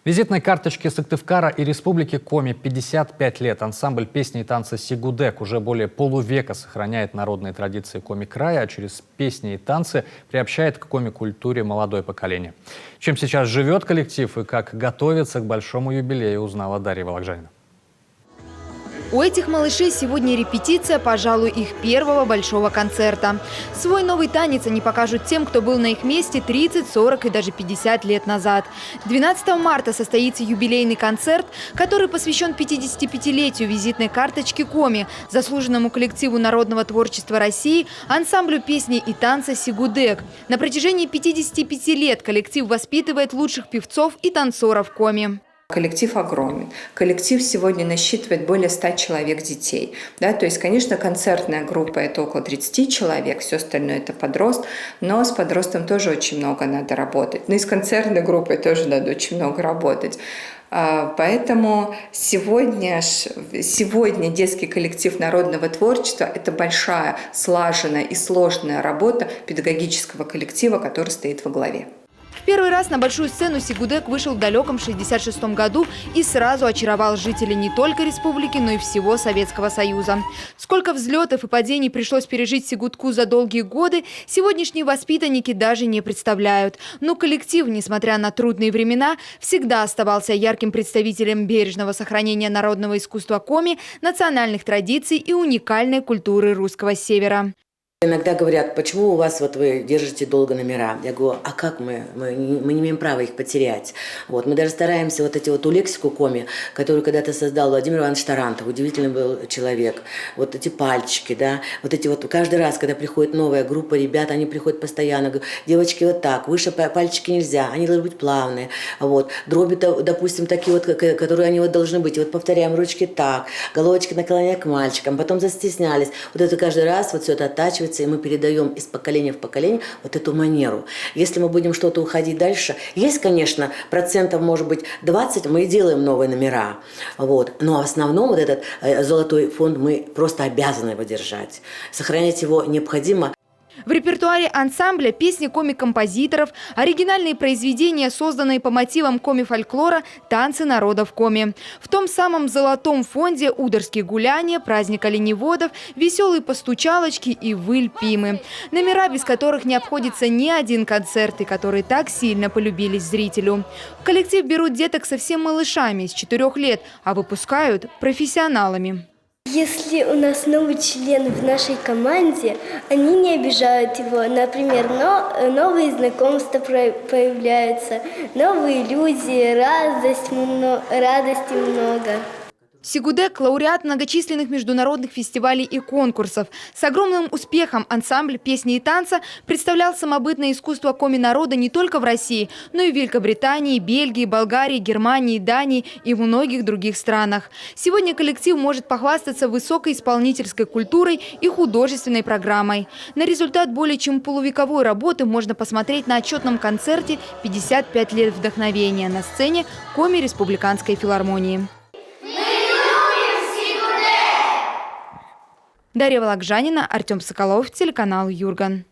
Визитной карточке Сыктывкара и Республики Коми 55 лет. Ансамбль песни и танца «Сигудек» уже более полувека сохраняет народные традиции Коми-края, а через песни и танцы приобщает к коми-культуре молодое поколение. Чем сейчас живет коллектив и как готовится к большому юбилею, узнала Дарья Вологжанина. У этих малышей сегодня репетиция, пожалуй, их первого большого концерта. Свой новый танец они покажут тем, кто был на их месте 30, 40 и даже 50 лет назад. 12 марта состоится юбилейный концерт, который посвящен 55-летию визитной карточки Коми, заслуженному коллективу народного творчества России, ансамблю песни и танца «Сигудек». На протяжении 55 лет коллектив воспитывает лучших певцов и танцоров Коми. Коллектив огромен. Коллектив сегодня насчитывает более 100 человек детей. Да, то есть, конечно, концертная группа – это около 30 человек, все остальное – это подрост, но с подростом тоже очень много надо работать. Но и с концертной группой тоже надо очень много работать. Поэтому сегодня детский коллектив народного творчества – это большая, слаженная и сложная работа педагогического коллектива, который стоит во главе. В первый раз на большую сцену «Сигудек» вышел в далеком 1966 году и сразу очаровал жителей не только республики, но и всего Советского Союза. Сколько взлетов и падений пришлось пережить «Сигудку» за долгие годы, сегодняшние воспитанники даже не представляют. Но коллектив, несмотря на трудные времена, всегда оставался ярким представителем бережного сохранения народного искусства Коми, национальных традиций и уникальной культуры русского севера. Иногда говорят, почему у вас вы держите долго номера? Я говорю, а как мы не имеем права их потерять. Мы даже стараемся эту лексику Коми, которую когда-то создал Владимир Иванович Тарантов, удивительный был человек. Эти пальчики, да, каждый раз, когда приходит новая группа ребят, они приходят постоянно, говорят, девочки, так, выше пальчики нельзя, они должны быть плавные. Дроби, допустим, такие которые они должны быть. Повторяем, ручки так, головочки наклоняя к мальчикам, потом застеснялись. Это каждый раз все это оттачивается. И мы передаем из поколения в поколение эту манеру. Если мы будем что-то уходить дальше, есть, конечно, процентов, может быть, 20, мы и делаем новые номера. Но в основном этот золотой фонд мы просто обязаны его держать. Сохранять его необходимо. В репертуаре ансамбля песни коми-композиторов, оригинальные произведения, созданные по мотивам коми-фольклора, танцы народов Коми. В том самом золотом фонде удорские гуляния, праздник оленеводов, веселые постучалочки и выль Пимы. Номера, без которых не обходится ни один концерт, и которые так сильно полюбились зрителю. В коллектив берут деток совсем малышами, с 4 лет, а выпускают профессионалами. Если у нас новый член в нашей команде, они не обижают его. Например, новые знакомства появляются, новые люди, радости много. «Сигудек» – лауреат многочисленных международных фестивалей и конкурсов. С огромным успехом ансамбль песни и танца представлял самобытное искусство коми-народа не только в России, но и в Великобритании, Бельгии, Болгарии, Германии, Дании и в многих других странах. Сегодня коллектив может похвастаться высокой исполнительской культурой и художественной программой. На результат более чем полувековой работы можно посмотреть на отчетном концерте «55 лет вдохновения» на сцене Коми Республиканской филармонии. Дарья Вологжанина, Артем Соколов, телеканал Юрган.